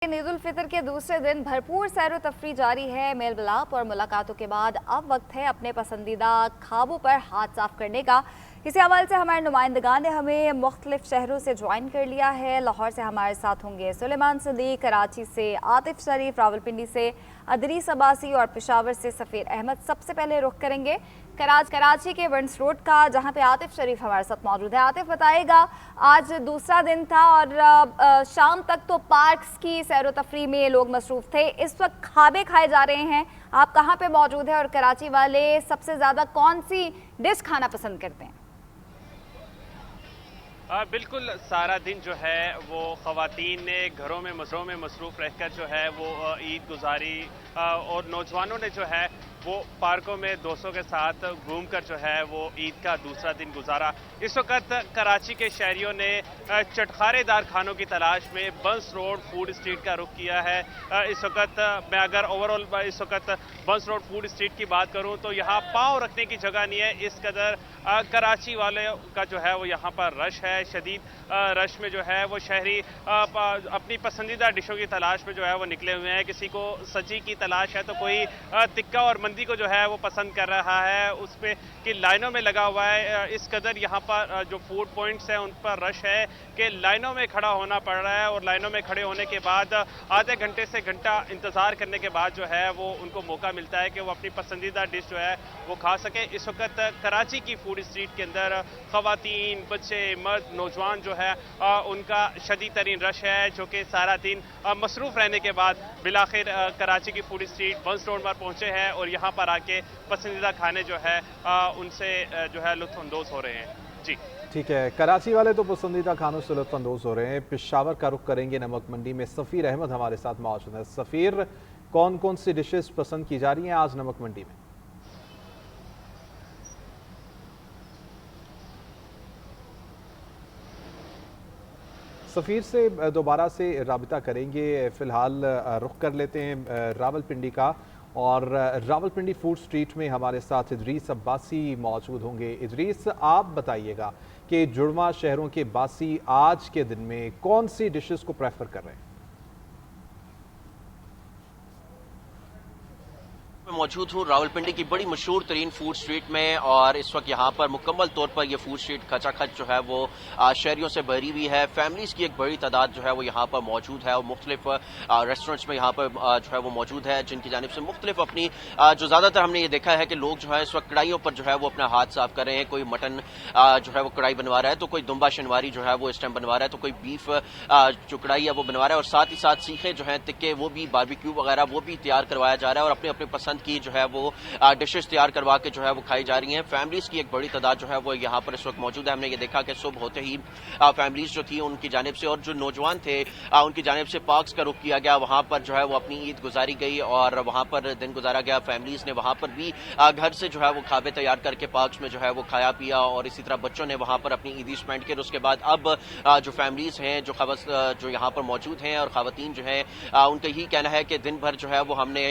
ईद उल फितर के दूसरे दिन भरपूर सैर व तफरी जारी है। मेल मिलाप और मुलाकातों के बाद अब वक्त है अपने पसंदीदा ख्वाबों पर हाथ साफ करने का। इसी हवाले से हमारे नुमाइंदगान ने हमें मुख्तलिफ शहरों से ज्वाइन कर लिया है। लाहौर से हमारे साथ होंगे सुलेमान सदीक, कराची से आतिफ शरीफ, रावलपिंडी से अदरीस अब्बासी और पेशावर से सफ़ीर अहमद। सबसे पहले रुख करेंगे कराची के वंस रोड का, जहां पे आतिफ शरीफ हमारे साथ मौजूद है। आतिफ बताएगा, आज दूसरा दिन था और शाम तक तो पार्क्स की सैर व तफरी में लोग मसरूफ थे। इस वक्त खाबे खाए जा रहे हैं, आप कहाँ पे मौजूद हैं और कराची वाले सबसे ज़्यादा कौन सी डिश खाना पसंद करते हैं? बिल्कुल, सारा दिन जो है वो ख़वातीन ने घरों में मसरूफ़ रहकर जो है वो ईद गुजारी और नौजवानों ने जो है वो पार्कों में दोस्तों के साथ घूमकर जो है वो ईद का दूसरा दिन गुजारा। इस वक्त कराची के शहरियों ने चटखारेदार खानों की तलाश में बंस रोड फूड स्ट्रीट का रुख किया है। इस वक्त मैं अगर ओवरऑल इस वक्त बंस रोड फूड स्ट्रीट की बात करूं तो यहाँ पाँव रखने की जगह नहीं है। इस कदर कराची वाले का जो है वो यहाँ पर रश है, शदीद रश में जो है वो शहरी अपनी पसंदीदा डिशों की तलाश में जो है वो निकले हुए हैं। किसी को सजी की तलाश है तो कोई टिक्का और मंदी को जो है वो पसंद कर रहा है, उसमें कि लाइनों में लगा हुआ है। इस कदर यहाँ पर जो फूड पॉइंट्स हैं उन पर रश है कि लाइनों में खड़ा होना पड़ रहा है और लाइनों में खड़े होने के बाद आधे घंटे से घंटा इंतज़ार करने के बाद जो है वो उनको मौका मिलता है कि वो अपनी पसंदीदा डिश जो है वो खा सके। इस वक्त कराची की फूड स्ट्रीट के अंदर ख़वातीन, बच्चे, मर्द, नौजवान जो है उनका शदीद तरीन रश है, जो कि सारा दिन मसरूफ़ रहने के बाद बिलाखिर कराची की फूड स्ट्रीट बंस रोड पर पहुँचे हैं और यहाँ पर आके पसंदीदा खाने जो है उनसे जो है लुत्फ़अंदोज़ हो रहे हैं। जी ठीक है, कराची वाले तो पसंदीदा खानों से लुत्फ़अंदोज़ हो रहे हैं। पेशावर का रुख करेंगे नमक मंडी में। सफ़ीर अहमद हमारे साथ मौजूद है। सफ़ीर, कौन कौन सी डिशेस पसंद की जा रही हैं आज नमक मंडी में? सफ़ीर से दोबारा से राबिता करेंगे। फ़िलहाल रुख कर लेते हैं रावलपिंडी का, और रावलपिंडी फूड स्ट्रीट में हमारे साथ इदरीस अब्बासी मौजूद होंगे। इदरीस, आप बताइएगा कि जुड़वा शहरों के बासी आज के दिन में कौन सी डिशेस को प्रेफर कर रहे हैं? मौजूद हूँ रावलपिंडी की बड़ी मशहूर तरीन फूड स्ट्रीट में, और इस वक्त यहाँ पर मुकम्मल तौर पर यह फूड स्ट्रीट खचाखच जो है वो शहरियों से भरी हुई है। फैमिलीज़ की एक बड़ी तादाद जो है वो यहाँ पर मौजूद है और मुख्तलिफ रेस्टोरेंट्स में यहाँ पर जो है वो मौजूद है, जिनकी जानिब से मुख्तलिफ अपनी जो ज़्यादातर हमने ये देखा है कि लोग जो है इस वक्त कढ़ाइयों पर जो है वो अपना हाथ साफ कर रहे हैं। कोई मटन जो है वो कढ़ाई बनवा रहा है, तो कोई दुम्बा शनवारी जो है वो इस टाइम बनवा रहा है, तो कोई बीफ जो कढ़ाई है वो बनवा रहा है, और साथ ही साथ सीखे जो है टिक्के वो भी बारबेक्यू वगैरह वो भी तैयार करवाया जा रहा है और अपने अपने पसंद की जो है वो डिशेस तैयार करवा के जो है वो खाई जा रही हैं। फैमिलीज की एक बड़ी तादाद जो है वो यहाँ पर इस वक्त मौजूद है। हमने ये देखा कि सुबह होते ही फैमिलीज जो थी उनकी जानिब से और जो नौजवान थे उनकी जानिब से पार्क्स का रुख किया गया, वहां पर जो है वो अपनी ईद गुजारी गई और वहां पर दिन गुजारा गया। फैमिलीज ने वहां पर भी घर से जो है वो खाबे तैयार करके पार्क्स में जो है वो खाया पिया, और इसी तरह बच्चों ने वहां पर अपनी ईदी स्पेंड की। उसके बाद अब जो फैमिलीज हैं जो यहाँ पर मौजूद हैं और खवातीन जो है उनका यही कहना है कि दिन भर जो है वो हमने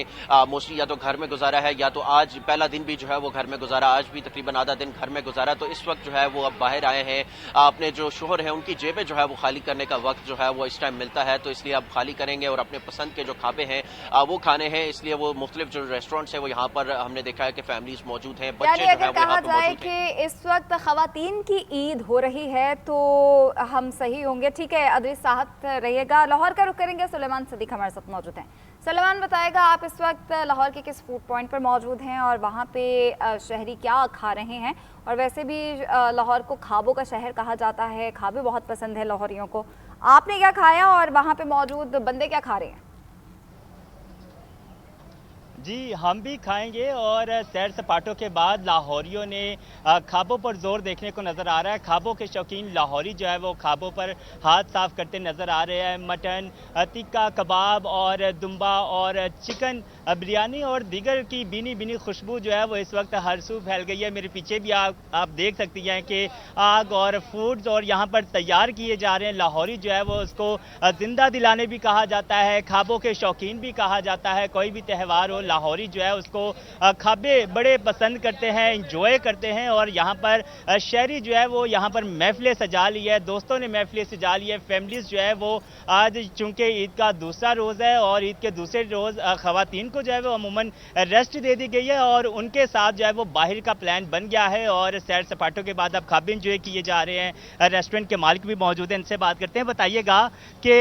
मोस्टली या तो घर में गुजारा है या तो आज पहला दिन भी जो है वो घर में गुजारा, आज भी तकरीबन आधा दिन घर में गुजारा। तो इस वक्त जो है वो अब बाहर आए हैं, अपने जो शोहर है उनकी जेबें जो है वो खाली करने का वक्त जो है वो इस टाइम मिलता है, तो इसलिए अब खाली करेंगे और अपने पसंद के जो खाबे हैं वो खाने हैं। इसलिए वो मुख्तलिफ जो रेस्टोरेंट्स है वो यहाँ पर हमने देखा है कि फैमिलीज मौजूद हैं, बच्चे जो है वो यहाँ पर मौजूद हैं। इस वक्त खवातीन की ईद हो रही है तो हम सही होंगे। ठीक है, अदरीस साहब रहिएगा। लाहौर का रुख करेंगे, सुलेमान सदीक हमारे साथ मौजूद हैं। सुलेमान, बताएगा आप इस वक्त लाहौर के किस फूड पॉइंट पर मौजूद हैं और वहाँ पे शहरी क्या खा रहे हैं? और वैसे भी लाहौर को खाबों का शहर कहा जाता है, खाबे बहुत पसंद है लाहौरियों को। आपने क्या खाया और वहाँ पे मौजूद बंदे क्या खा रहे हैं? जी, हम भी खाएंगे और सैर सपाटों के बाद लाहौरियों ने खाबों पर जोर देखने को नज़र आ रहा है। खाबों के शौकीन लाहौरी जो है वो खाबों पर हाथ साफ करते नज़र आ रहे हैं। मटन, टिक्का, कबाब और दुम्बा और चिकन बिरयानी और दीगर की बीनी बीनी खुशबू जो है वो इस वक्त हर सू फैल गई है। मेरे पीछे भी आप देख सकती हैं कि आग और फूड्स और यहाँ पर तैयार किए जा रहे हैं। लाहौरी जो है वो उसको जिंदा दिलाने भी कहा जाता है, खाबों के शौकीन भी कहा जाता है। कोई भी त्यौहार हो, लाहौरी जो है उसको खाबे बड़े पसंद करते हैं, इंजॉय करते हैं। और यहाँ पर शहरी जो है वो यहाँ पर महफिलें सजा ली है, दोस्तों ने महफिलें सजा ली है। फैमिलीज जो है वो आज चूंकि ईद का दूसरा रोज़ है और ईद के दूसरे रोज़ ख़वातीन को जो है वो अमूमन रेस्ट दे दी गई है और उनके साथ जो है वो बाहर का प्लान बन गया है और सैर सपाटों के बाद अब खाबे इंजॉय किए जा रहे हैं। रेस्टोरेंट के मालिक भी मौजूद हैं, इनसे बात करते हैं। बताइएगा कि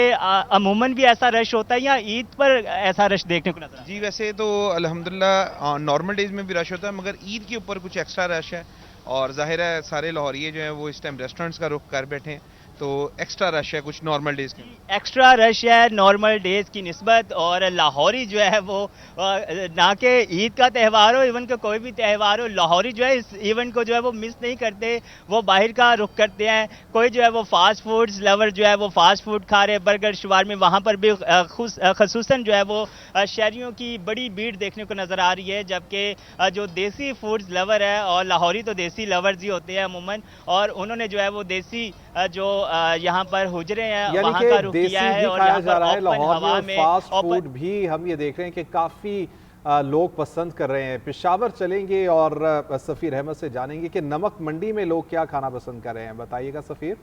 अमूमन भी ऐसा रश होता है या ईद पर ऐसा रश देखने को नजर आता है? जी वैसे तो अल्हम्दुलिल्लाह नॉर्मल डेज में भी रश होता है, मगर ईद के ऊपर कुछ एक्स्ट्रा रश है और जाहिर है सारे लाहौरिये जो हैं वो इस टाइम रेस्टोरेंट्स का रुख कर बैठे हैं, तो एक्स्ट्रा रश है कुछ नॉर्मल डेज के। एक्स्ट्रा रश है नॉर्मल डेज की निस्बत। और लाहौरी जो है वो ना कि ईद का त्यौहार हो, इवन का कोई भी त्यौहार हो, लाहौरी जो है इस इवेंट को जो है वो मिस नहीं करते, वो बाहर का रुख करते हैं। कोई जो है वो फास्ट फूड्स लवर जो है वो फास्ट फूड खा रहे, बर्गर शुमार में वहाँ पर भी खसूसन जो है वो शहरियों की बड़ी भीड़ देखने को नज़र आ रही है। जबकि जो देसी फूड्स लवर है, और लाहौरी तो देसी लवर्स ही होते हैं अमूमन, और उन्होंने जो है वो देसी जो यहाँ पर हुजरे हैं वहाँ का रुख किया है। और यहाँ पर ओपन हवा में फास्ट फूड भी हम ये देख रहे हैं कि काफी लोग पसंद कर रहे हैं। पेशावर चलेंगे और सफीर अहमद से जानेंगे कि नमक मंडी में लोग क्या खाना पसंद कर रहे हैं। बताइएगा सफीर।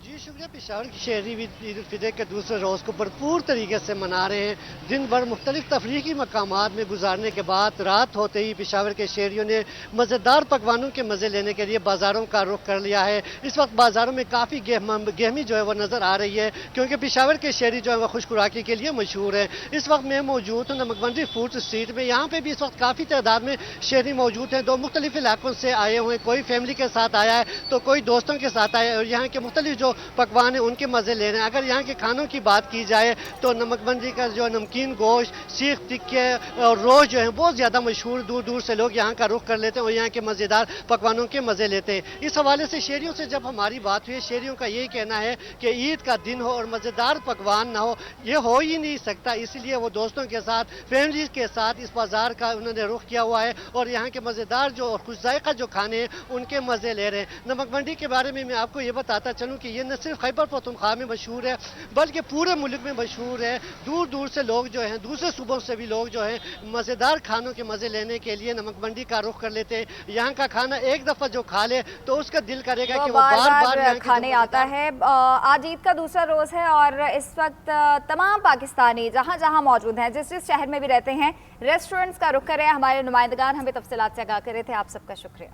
जी शुक्रिया। पेशावर की शहरी भी ईद उल फितर के दूसरे रोज़ को भरपूर तरीके से मना रहे हैं। दिन भर मुख्तलिफ तफरीकी मकामात में गुजारने के बाद रात होते ही पेशावर के शहरियों ने मज़ेदार पकवानों के मज़े लेने के लिए बाज़ारों का रुख कर लिया है। इस वक्त बाज़ारों में काफ़ी गहमी जो है वो नज़र आ रही है, क्योंकि पेशावर के शहरी जो है वह खुश खुराकी के लिए मशहूर है। इस वक्त मैं मौजूद हूँ नमकबंदी फूड स्ट्रीट में। यहाँ पर भी इस वक्त काफ़ी तादाद में शहरी मौजूद हैं। दो मुख्तलिफ इलाकों से आए हुए, कोई फैमिली के साथ आया है तो कोई दोस्तों के साथ आया है और यहाँ के मुख्तलिफ जो पकवान है उनके मज़े ले रहे हैं। अगर यहाँ के खानों की बात की जाए तो नमकबंदी का जो नमकीन गोश्त, सीख टिक्के और रोज़ जो है बहुत ज़्यादा मशहूर, दूर दूर से लोग यहाँ का रुख कर लेते हैं और यहाँ के मज़ेदार पकवानों के मज़े लेते हैं। इस हवाले से शहरियों से जब हमारी बात हुई, शहरियों का यही कहना है कि ईद का दिन हो और मज़ेदार पकवान ना हो, ये हो ही नहीं सकता। इसलिए वो दोस्तों के साथ, फैमिली के साथ इस बाज़ार का उन्होंने रुख किया हुआ है और यहाँ के मज़ेदार जो खुश जायका जो खाने हैं उनके मज़े ले रहे हैं। नमकबंदी के बारे में मैं आपको ये बताता चलूँ कि ये न सिर्फ खैबर पख्तूनख्वा में मशहूर है बल्कि पूरे मुल्क में मशहूर है। दूर दूर से लोग जो हैं, दूसरे सूबों से भी लोग जो हैं मज़ेदार खानों के मज़े लेने के लिए नमकबंदी का रुख कर लेते हैं। यहाँ का खाना एक दफ़ा जो खा ले तो उसका दिल करेगा कि वो बार बार खाने आता है। आज ईद का दूसरा रोज़ है और इस वक्त तमाम पाकिस्तानी जहाँ जहाँ मौजूद हैं, जिस जिस शहर में भी रहते हैं, रेस्टोरेंट्स का रुख कर रहे हैं। हमारे नुमाइंदगान हमें तफसीलात से आगाह कर रहे थे। आप सबका शुक्रिया।